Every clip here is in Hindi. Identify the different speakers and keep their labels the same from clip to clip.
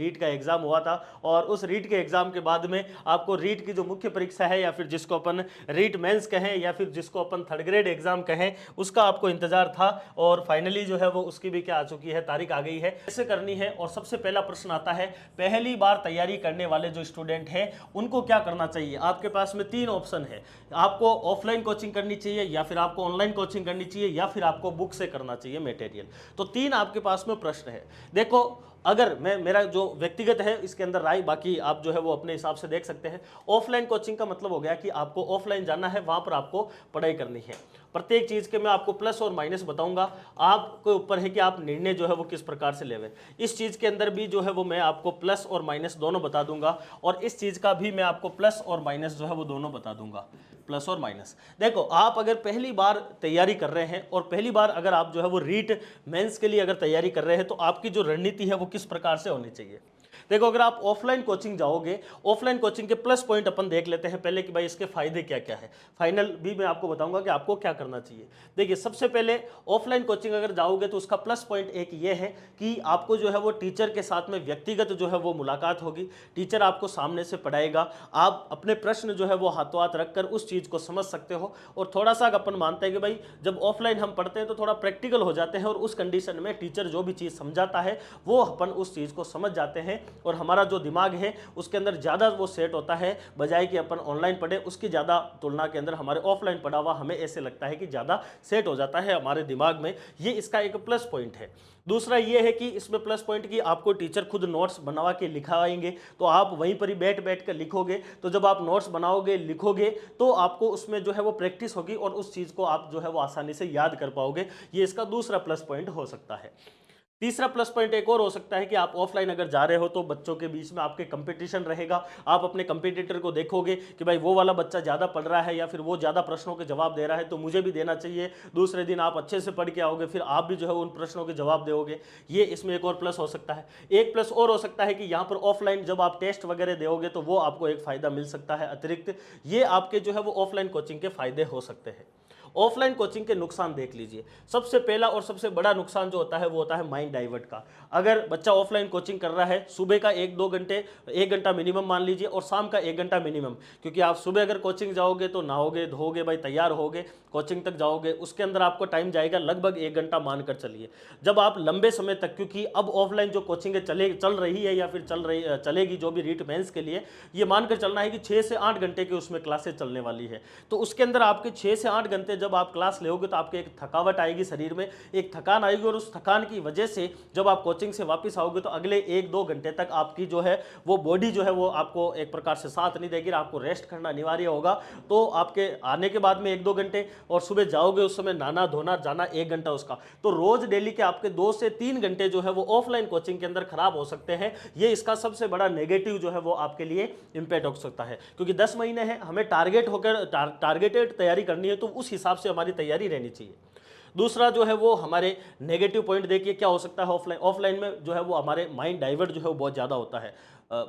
Speaker 1: रीट का एग्जाम हुआ था और उस रीट के एग्जाम के बाद में आपको रीट की जो मुख्य परीक्षा है या फिर जिसको अपन रीट मेंस कहें या फिर जिसको अपन थर्ड ग्रेड एग्जाम कहें, उसका आपको इंतजार था और फाइनली जो है वो उसकी भी क्या आ चुकी है, तारीख आ गई है, कैसे करनी है। और सबसे पहला प्रश्न आता है, पहली बार तैयारी करने वाले जो स्टूडेंट हैं उनको क्या करना चाहिए। आपके पास में 3 ऑप्शन है, आपको ऑफलाइन कोचिंग करनी चाहिए या फिर आपको ऑनलाइन कोचिंग करनी चाहिए या फिर आपको बुक से करना चाहिए मटेरियल। तो 3 आपके पास में प्रश्न है। देखो, अगर मैं मेरा जो व्यक्तिगत है इसके अंदर राय, बाकी आप जो है वो अपने हिसाब से देख सकते हैं। ऑफलाइन कोचिंग का मतलब हो गया कि आपको ऑफलाइन जाना है, वहां पर आपको पढ़ाई करनी है। प्रत्येक चीज के मैं आपको प्लस और माइनस बताऊंगा, आपके ऊपर है कि आप निर्णय जो है वो किस प्रकार से लेवे। इस चीज के अंदर भी जो है वो मैं आपको प्लस और माइनस दोनों बता दूंगा और इस चीज का भी मैं आपको प्लस और माइनस जो है वो दोनों बता दूंगा, प्लस और माइनस। देखो, आप अगर पहली बार तैयारी कर रहे हैं और पहली बार अगर आप जो है वो रीट मेंस के लिए अगर तैयारी कर रहे हैं तो आपकी जो रणनीति है वो किस प्रकार से होनी चाहिए। देखो, अगर आप ऑफलाइन कोचिंग जाओगे, ऑफलाइन कोचिंग के प्लस पॉइंट अपन देख लेते हैं पहले कि भाई इसके फायदे क्या क्या है, फाइनल भी मैं आपको बताऊंगा कि आपको क्या करना चाहिए। देखिए, सबसे पहले ऑफलाइन कोचिंग अगर जाओगे तो उसका प्लस पॉइंट एक ये है कि आपको जो है वो टीचर के साथ में व्यक्तिगत जो है वो मुलाकात होगी, टीचर आपको सामने से पढ़ाएगा, आप अपने प्रश्न जो है वो हाथों हाथ रखकर उस चीज़ को समझ सकते हो। और थोड़ा सा अपन मानते हैं कि भाई जब ऑफलाइन हम पढ़ते हैं तो थोड़ा प्रैक्टिकल हो जाते हैं और उस कंडीशन में टीचर जो भी चीज़ समझाता है वो अपन उस चीज़ को समझ जाते हैं और हमारा जो दिमाग है उसके अंदर ज़्यादा वो सेट होता है, बजाय कि अपन ऑनलाइन पढ़े उसकी ज़्यादा तुलना के अंदर हमारे ऑफलाइन पढ़ा हुआ हमें ऐसे लगता है कि ज़्यादा सेट हो जाता है हमारे दिमाग में। ये इसका एक प्लस पॉइंट है। दूसरा ये है कि इसमें प्लस पॉइंट कि आपको टीचर खुद नोट्स बनवा के लिखाएंगे, तो आप वहीं पर ही बैठ बैठ कर लिखोगे। तो जब आप नोट्स बनाओगे, लिखोगे, तो आपको उसमें जो है वो प्रैक्टिस होगी और उस चीज़ को आप जो है वो आसानी से याद कर पाओगे। ये इसका दूसरा प्लस पॉइंट हो सकता है। तीसरा प्लस पॉइंट एक और हो सकता है कि आप ऑफलाइन अगर जा रहे हो तो बच्चों के बीच में आपके कंपटीशन रहेगा। आप अपने कंपटीटर को देखोगे कि भाई वो वाला बच्चा ज़्यादा पढ़ रहा है या फिर वो ज़्यादा प्रश्नों के जवाब दे रहा है तो मुझे भी देना चाहिए। दूसरे दिन आप अच्छे से पढ़ के आओगे, फिर आप भी जो है उन प्रश्नों के जवाब दोगे। ये इसमें एक और प्लस हो सकता है। एक प्लस और हो सकता है कि यहाँ पर ऑफलाइन जब आप टेस्ट वगैरह दोगे तो वो आपको एक फ़ायदा मिल सकता है अतिरिक्त। ये आपके जो है वो ऑफलाइन कोचिंग के फ़ायदे हो सकते हैं। ऑफलाइन कोचिंग के नुकसान देख लीजिए। सबसे पहला और सबसे बड़ा नुकसान जो होता है वो होता है माइंड डाइवर्ट का। अगर बच्चा ऑफलाइन कोचिंग कर रहा है, सुबह का 1-2 घंटे, 1 घंटा मिनिमम मान लीजिए और शाम का 1 घंटा मिनिमम, क्योंकि आप सुबह अगर कोचिंग जाओगे तो नहाओगे धोगे भाई, तैयार होगे, कोचिंग तक जाओगे, उसके अंदर आपको टाइम जाएगा लगभग 1 घंटा मानकर चलिए। जब आप लंबे समय तक, क्योंकि अब ऑफलाइन जो कोचिंग चल रही है या फिर चलेगी जो भी रीट मेंस के लिए, ये मानकर चलना है कि 6 से 8 घंटे की उसमें क्लासेस चलने वाली है। तो उसके अंदर आपके 6 से 8 घंटे जब आप क्लास लेोगे तो आपके एक थकावट आएगी, शरीर में एक थकान आएगी और उस थकान की वजह से जब आप कोचिंग से वापस आओगे तो अगले 1-2 घंटे तक आपकी जो है वो बॉडी जो है वो आपको एक प्रकार से साथ नहीं देगी, आपको रेस्ट करना अनिवार्य होगा। तो आपके आने के बाद में 1-2 घंटे और सुबह जाओगे उस समय नहाना धोना जाना 1 घंटा उसका, तो रोज डेली के आपके 2 से 3 घंटे जो है वो ऑफलाइन कोचिंग के अंदर खराब हो सकते हैं। ये इसका सबसे बड़ा नेगेटिव जो है वो आपके लिए इंपैक्ट हो सकता है, क्योंकि 10 महीने हैं, हमें टारगेटेड तैयारी करनी है तो उस हिसाब से हमारी तैयारी रहनी चाहिए। दूसरा जो है वो हमारे नेगेटिव पॉइंट देखिए क्या हो सकता है। ऑफलाइन में जो है वो हमारे माइंड डाइवर्ट जो है वो बहुत ज़्यादा होता है।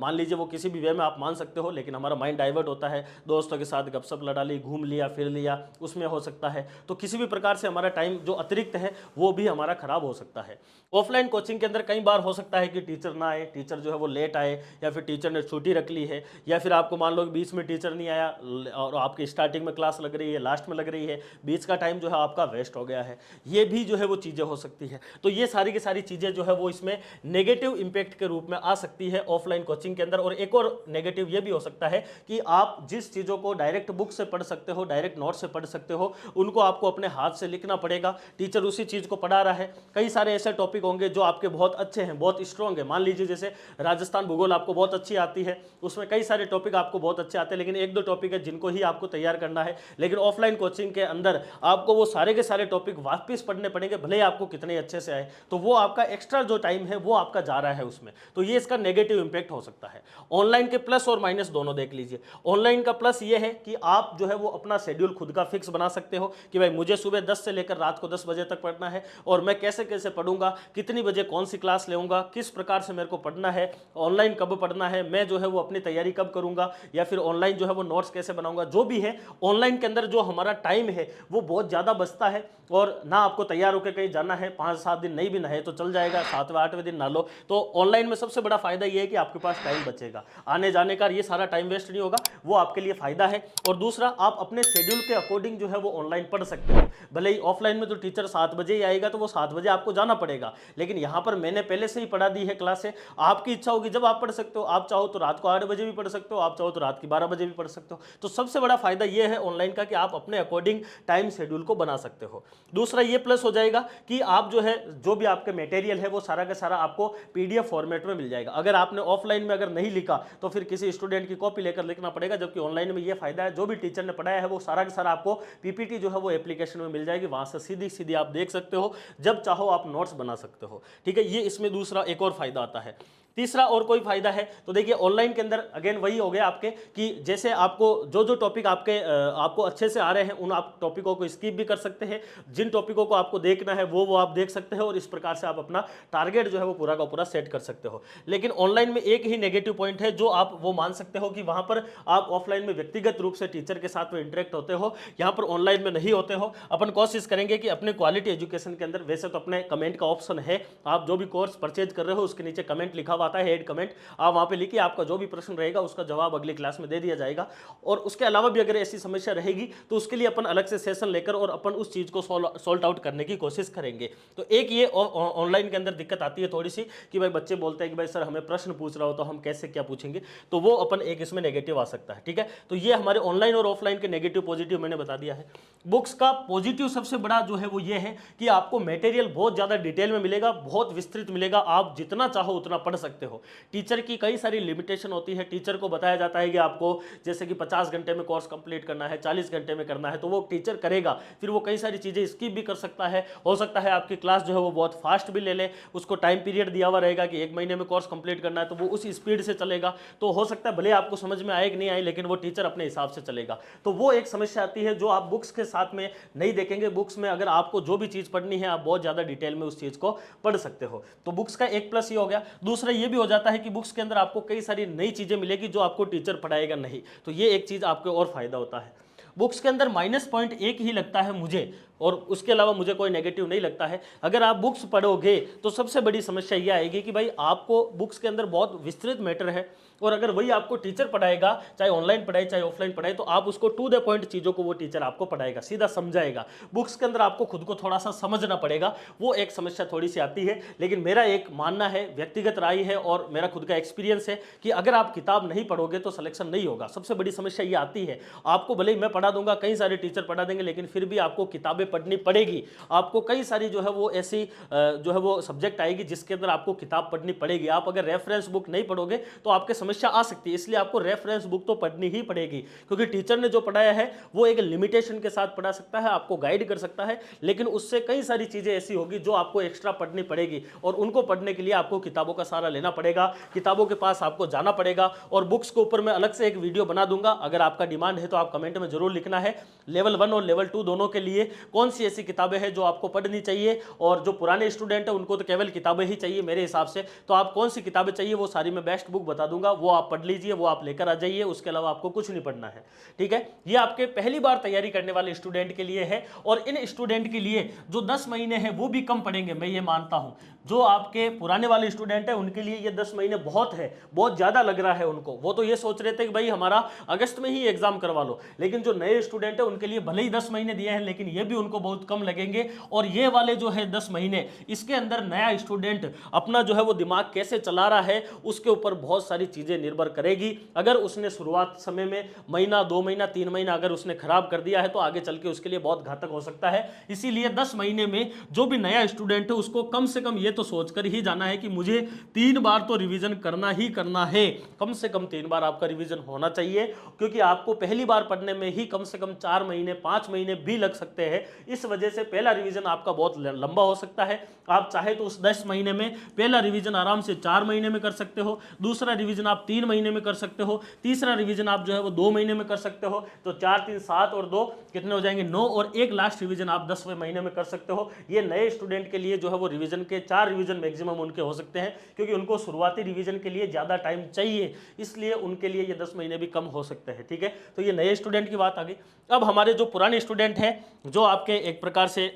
Speaker 1: मान लीजिए वो किसी भी वे में आप मान सकते हो, लेकिन हमारा माइंड डाइवर्ट होता है, दोस्तों के साथ गपशप लड़ा ली, घूम लिया फिर लिया, उसमें हो सकता है। तो किसी भी प्रकार से हमारा टाइम जो अतिरिक्त है वो भी हमारा खराब हो सकता है। ऑफलाइन कोचिंग के अंदर कई बार हो सकता है कि टीचर ना आए, टीचर जो है वो लेट आए, या फिर टीचर ने छुट्टी रख ली है, या फिर आपको मान लो कि बीच में टीचर नहीं आया और आपकी स्टार्टिंग में क्लास लग रही है, लास्ट में लग रही है, बीच का टाइम जो है आपका वेस्ट हो गया है। ये भी जो है वो चीज़ें हो सकती है। तो ये सारी की सारी चीज़ें जो है वो इसमें नेगेटिव इंपैक्ट के रूप में आ सकती है ऑफलाइन कोचिंग के अंदर। और एक और नेगेटिव ये भी हो सकता है कि आप जिस चीज़ों को डायरेक्ट बुक से पढ़ सकते हो, डायरेक्ट नोट से पढ़ सकते हो, उनको आपको अपने हाथ से लिखना पड़ेगा। टीचर उसी चीज़ को पढ़ा रहा है, कई सारे ऐसे टॉपिक होंगे जो आपके बहुत अच्छे हैं, बहुत स्ट्रॉन्ग है। मान लीजिए जैसे राजस्थान भूगोल आपको बहुत अच्छी आती है, उसमें कई सारे टॉपिक आपको बहुत अच्छे आते हैं, लेकिन 1-2 टॉपिक है जिनको ही आपको तैयार करना है। लेकिन ऑफलाइन कोचिंग के अंदर आपको वो सारे के सारे टॉपिक वापस पढ़ने पड़ेंगे, भले ही आपको कितने अच्छे से आए। तो वो आपका एक्स्ट्रा जो टाइम है वो आपका जा रहा है उसमें। तो ये इसका नेगेटिव इंपैक्ट हो सकता है। ऑनलाइन के प्लस और माइनस दोनों देख लीजिए। ऑनलाइन का प्लस ये है कि आप जो है वो अपना शेड्यूल खुद का फिक्स बना सकते हो कि भाई मुझे सुबह 10 से लेकर रात को 10 बजे तक पढ़ना है और मैं कैसे कैसे पढ़ूंगा, कितनी बजे कौन सी क्लास लेऊंगा, किस प्रकार से मेरे को पढ़ना है, ऑनलाइन कब पढ़ना है, मैं जो है वो अपनी तैयारी कब करूंगा, या फिर ऑनलाइन जो है वो नोट्स कैसे बनाऊंगा। जो भी है ऑनलाइन के अंदर जो हमारा टाइम है वो बहुत ज़्यादा बचता है और और ना आपको तैयार होकर कहीं जाना है, 5-7 दिन नहीं भी नहाए तो चल जाएगा, 7वें-8वें दिन नहा लो। तो ऑनलाइन में सबसे बड़ा फायदा ये है कि आपके पास टाइम बचेगा, आने जाने का ये सारा टाइम वेस्ट नहीं होगा, वो आपके लिए फायदा है। और दूसरा, आप अपने शेड्यूल के अकॉर्डिंग जो है वो ऑनलाइन पढ़ सकते हो। भले ही ऑफलाइन में तो टीचर 7 बजे ही आएगा तो वो 7 बजे आपको जाना पड़ेगा, लेकिन यहाँ पर मैंने पहले से ही पढ़ा दी है क्लासें, आपकी इच्छा होगी जब आप पढ़ सकते हो। आप चाहो तो रात को 8 बजे भी पढ़ सकते हो, आप चाहो तो रात की 12 बजे भी पढ़ सकते हो। तो सबसे बड़ा फायदा ये है ऑनलाइन का कि आप अपने अकॉर्डिंग टाइम शेड्यूल को बना सकते हो। दूसरा ये प्लस हो जाएगा कि आप जो है जो भी आपके मटेरियल है वो सारा का सारा आपको पीडीएफ फॉर्मेट में मिल जाएगा। अगर आपने ऑफलाइन में अगर नहीं लिखा तो फिर किसी स्टूडेंट की कॉपी लेकर लिखना पड़ेगा, जबकि ऑनलाइन में ये फायदा है जो भी टीचर ने पढ़ाया है वो सारा का सारा आपको पीपीटी जो है वो एप्लीकेशन में मिल जाएगी, वहां से सीधी सीधी आप देख सकते हो, जब चाहो आप नोट्स बना सकते हो। ठीक है, ये इसमें दूसरा एक और फायदा आता है। तीसरा और कोई फायदा है तो देखिए, ऑनलाइन के अंदर अगेन वही हो गया आपके कि जैसे आपको जो जो टॉपिक आपको अच्छे से आ रहे हैं उन आप टॉपिकों को स्किप भी कर सकते हैं, जिन टॉपिकों को आपको देखना है वो आप देख सकते हैं, और इस प्रकार से आप अपना टारगेट जो है वो पूरा का पूरा सेट कर सकते हो। लेकिन ऑनलाइन में एक ही नेगेटिव पॉइंट है जो आप वो मान सकते हो कि वहां पर आप ऑफलाइन में व्यक्तिगत रूप से टीचर के साथ में इंटरेक्ट होते हो, यहाँ पर ऑनलाइन में नहीं होते हो। अपन कोशिश करेंगे कि अपने क्वालिटी एजुकेशन के अंदर, वैसे तो अपने कमेंट का ऑप्शन है, आप जो भी कोर्स परचेज कर रहे हो उसके नीचे कमेंट लिखा हुआ आता है, हेड कमेंट, आप वहां पे लिखिए, आपका जो भी प्रश्न रहेगा उसका जवाब अगली क्लास में दे दिया जाएगा। और उसके अलावा भी अगर ऐसी समस्या रहेगी तो उसके लिए अपन अलग से सेशन लेकर और अपन उस चीज को सॉल्व आउट करने की कोशिश करेंगे। तो एक ये ऑनलाइन के अंदर दिक्कत आती है थोड़ी सी कि भाई बच्चे बोलते हैं कि भाई सर हमें प्रश्न पूछ रहा हो तो हम कैसे क्या पूछेंगे, तो वो अपन एक इसमें नेगेटिव आ सकता है। ठीक है, तो ये हमारे ऑनलाइन और ऑफलाइन के नेगेटिव पॉजिटिव मैंने बता दिया है। बुक्स का पॉजिटिव सबसे बड़ा जो है वो ये है कि आपको मटेरियल बहुत ज्यादा डिटेल में मिलेगा, बहुत विस्तृत मिलेगा, आप जितना चाहो उतना पढ़ सकते हो। टीचर की कई सारी लिमिटेशन होती है, टीचर को बताया जाता है कि आपको जैसे कि 50 घंटे में कोर्स कंप्लीट करना है, 40 घंटे में करना है, तो वो टीचर करेगा, फिर वो कई सारी चीजें स्किप भी कर सकता है। हो सकता है आपकी क्लास जो है वो बहुत फास्ट भी ले ले, उसको टाइम पीरियड दिया हुआ रहेगा कि 1 महीने में कोर्स कंप्लीट करना है, तो वो उसी स्पीड से चलेगा। तो हो सकता है भले आपको समझ में आए कि नहीं आए, लेकिन वो टीचर अपने हिसाब से चलेगा। तो वो एक समस्या आती है जो आप बुक्स के साथ में नहीं देखेंगे। बुक्स में अगर आपको जो भी चीज पढ़नी है आप बहुत ज्यादा डिटेल में उस चीज को पढ़ सकते हो। तो बुक्स का एक प्लस ये हो गया। दूसरा ये भी हो जाता है कि बुक्स के अंदर आपको कई सारी नई चीजें मिलेगी जो आपको टीचर पढ़ाएगा नहीं, तो ये एक चीज आपको और फायदा होता है। बुक्स के अंदर माइनस पॉइंट एक ही लगता है मुझे, और उसके अलावा मुझे कोई नेगेटिव नहीं लगता है। अगर आप बुक्स पढ़ोगे तो सबसे बड़ी समस्या ये आएगी कि भाई आपको बुक्स के अंदर बहुत विस्तृत मैटर है, और अगर वही आपको टीचर पढ़ाएगा, चाहे ऑनलाइन पढ़ाए चाहे ऑफलाइन पढ़ाए, तो आप उसको टू द पॉइंट चीज़ों को वो टीचर आपको पढ़ाएगा, सीधा समझाएगा। बुक्स के अंदर आपको खुद को थोड़ा सा समझना पड़ेगा, वो एक समस्या थोड़ी सी आती है। लेकिन मेरा एक मानना है, व्यक्तिगत राय है और मेरा खुद का एक्सपीरियंस है कि अगर आप किताब नहीं पढ़ोगे तो सिलेक्शन नहीं होगा। सबसे बड़ी समस्या ये आती है, आपको भले ही मैं पढ़ा दूंगा, कई सारे टीचर पढ़ा देंगे, लेकिन फिर भी आपको किताबें पढ़नी पड़ेगी। आपको कई सारी जो है वो ऐसी जो है वो सब्जेक्ट आएगी जिसके अंदर आपको किताब पढ़नी पड़ेगी। आप अगर रेफरेंस बुक नहीं पढ़ोगे तो आपके समस्या आ सकती है, इसलिए आपको रेफरेंस बुक तो पढ़नी ही पड़ेगी, क्योंकि टीचर ने जो पढ़ाया है वो एक लिमिटेशन के साथ पढ़ा सकता है, आपको गाइड कर सकता है, लेकिन उससे कई सारी चीजें ऐसी होगी जो आपको एक्स्ट्रा पढ़नी पड़ेगी, और उनको पढ़ने के लिए आपको किताबों का सहारा लेना पड़ेगा, किताबों के पास आपको जाना पड़ेगा। और बुक्स के ऊपर मैं अलग से एक वीडियो बना दूंगा, अगर आपका डिमांड है तो आप कमेंट में जरूर लिखना है। लेवल 1 और लेवल 2 दोनों के लिए कौन सी ऐसी किताबें हैं जो आपको पढ़नी चाहिए, और जो पुराने स्टूडेंट हैं उनको तो केवल किताबें ही चाहिए मेरे हिसाब से, तो आप कौन सी किताबें चाहिए वो सारी मैं बेस्ट बुक बता दूंगा, वो आप पढ़ लीजिए, वो आप लेकर आ जाइए, उसके अलावा आपको कुछ नहीं पढ़ना है। ठीक है, ये आपके पहली बार तैयारी करने वाले स्टूडेंट के लिए है, और इन स्टूडेंट के लिए जो 10 महीने हैं वो भी कम पड़ेंगे, मैं ये मानता हूं। जो आपके पुराने वाले स्टूडेंट है उनके लिए ये 10 महीने बहुत है, बहुत ज्यादा लग रहा है उनको, वो तो ये सोच रहे थे कि भाई हमारा अगस्त में ही एग्जाम करवा लो, लेकिन जो नए स्टूडेंट है उनके लिए भले ही 10 महीने दिए हैं, लेकिन ये भी उनको बहुत कम लगेंगे। और ये वाले जो है 10 महीने, इसके अंदर नया स्टूडेंट अपना जो है वो दिमाग कैसे चला रहा है उसके ऊपर बहुत सारी चीजें निर्भर करेगी। अगर उसने शुरुआत समय में महीना 2 महीना 3 महीना अगर उसने खराब कर दिया है तो आगे चल के उसके लिए बहुत घातक हो सकता है। इसीलिए 10 महीने में जो भी नया स्टूडेंट है उसको कम से कम ये तो सोचकर ही जाना है कि मुझे 3 बार तो रिवीजन करना ही करना है, कम से कम 3 बार आपका रिवीजन होना चाहिए, क्योंकि आपको पहली बार पढ़ने में ही कम से कम 4 महीने 5 महीने भी लग सकते हैं। इस वजह से पहला रिवीजन आपका बहुत लंबा हो सकता है। आप चाहे तो उस 10 महीने में पहला रिवीजन आराम से 4 महीने में कर सकते हो, दूसरा रिवीजन आप 3 महीने में कर सकते हो, तीसरा रिवीजन आप जो है वो 2 महीने में कर सकते हो। तो 4 3 7 और 2 कितने हो जाएंगे, 9, और एक लास्ट रिवीजन आप 10वें महीने में कर सकते हो। ये नए स्टूडेंट के लिए जो है वो रिवीजन के 4 रिवीजन मैक्सिमम उनके हो सकते हैं, क्योंकि उनको शुरुआती रिवीजन के लिए ज्यादा टाइम चाहिए, इसलिए उनके लिए ये 10 महीने भी कम हो सकते हैं। ठीक है, तो ये नए स्टूडेंट की बात आ गई। अब हमारे जो पुराने स्टूडेंट हैं, जो आपके एक प्रकार से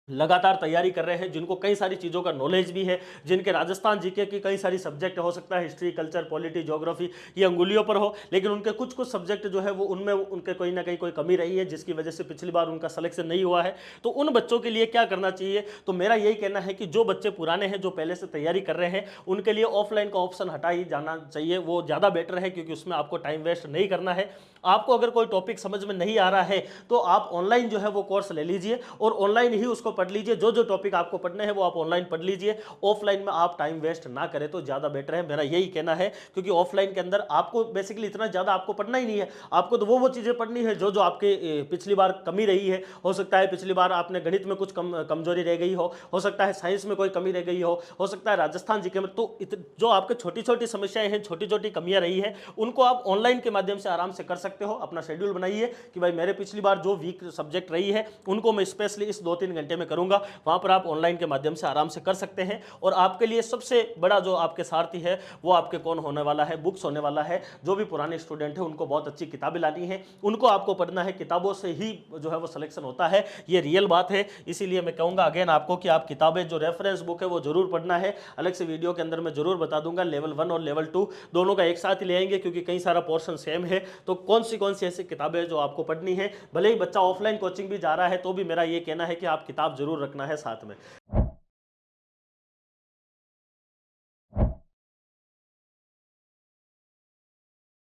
Speaker 1: लगातार तैयारी कर रहे हैं, जिनको कई सारी चीज़ों का नॉलेज भी है, जिनके राजस्थान जीके की कई सारी सब्जेक्ट हो सकता है, हिस्ट्री, कल्चर, पॉलिटी, ज्योग्राफी, ये अंगुलियों पर हो, लेकिन उनके कुछ कुछ सब्जेक्ट जो है वो उनमें उनके कोई ना कहीं कोई कमी रही है, जिसकी वजह से पिछली बार उनका सिलेक्शन नहीं हुआ है। तो उन बच्चों के लिए क्या करना चाहिए? तो मेरा यही कहना है कि जो बच्चे पुराने हैं, जो पहले से तैयारी कर रहे हैं, उनके लिए ऑफलाइन का ऑप्शन हटा ही जाना चाहिए, वो ज़्यादा बेटर है, क्योंकि उसमें आपको टाइम वेस्ट नहीं करना है। आपको अगर कोई टॉपिक समझ में नहीं आ रहा है तो आप ऑनलाइन जो है वो कोर्स ले लीजिए और ऑनलाइन ही उसको पढ़ लीजिए। जो जो टॉपिक आपको पढ़ने हैं वो आप ऑनलाइन पढ़ लीजिए, ऑफलाइन में आप टाइम वेस्ट ना करें तो ज़्यादा बेटर है, मेरा यही कहना है। क्योंकि ऑफलाइन के अंदर आपको बेसिकली इतना ज़्यादा आपको पढ़ना ही नहीं है, आपको तो वो चीज़ें पढ़नी है जो जो आपके पिछली बार कमी रही है। हो सकता है पिछली बार आपने गणित में कुछ कमजोरी रह गई हो सकता है साइंस में कोई कमी रह गई हो सकता है राजस्थान जीके में। तो जो आपके छोटी छोटी समस्याएं हैं, छोटी छोटी कमियां रही है, उनको आप ऑनलाइन के माध्यम से आराम से कर सकते हो। अपना शेड्यूल बनाइए कि भाई मेरे पिछली बार जो वीक सब्जेक्ट रही है उनको मैं स्पेशली इस 2-3 घंटे में करूंगा। वहां पर आप ऑनलाइन के माध्यम से आराम से कर सकते हैं। और आपके लिए सबसे बड़ा जो आपके सारथी है वो आपके कौन होने वाला है? बुक्स होने वाला है। जो भी पुराने स्टूडेंट हैं उनको बहुत अच्छी किताबें लानी है, उनको आपको पढ़ना है, किताबों से ही जो है वो सिलेक्शन होता है, ये रियल बात है। इसीलिए मैं कहूंगा अगेन आपको कि आप किताबें जो रेफरेंस बुक है वो जरूर पढ़ना है। अलग से वीडियो के अंदर मैं जरूर बता दूंगा, लेवल 1 और लेवल 2 दोनों का एक साथ ही ले आएंगे, क्योंकि कई सारा पोर्शन सेम है। तो कौन सी ऐसी किताबें जो आपको पढ़नी है, भले ही बच्चा ऑफलाइन कोचिंग भी जा रहा है तो भी मेरा ये कहना है कि आप किताब जरूर रखना है साथ में।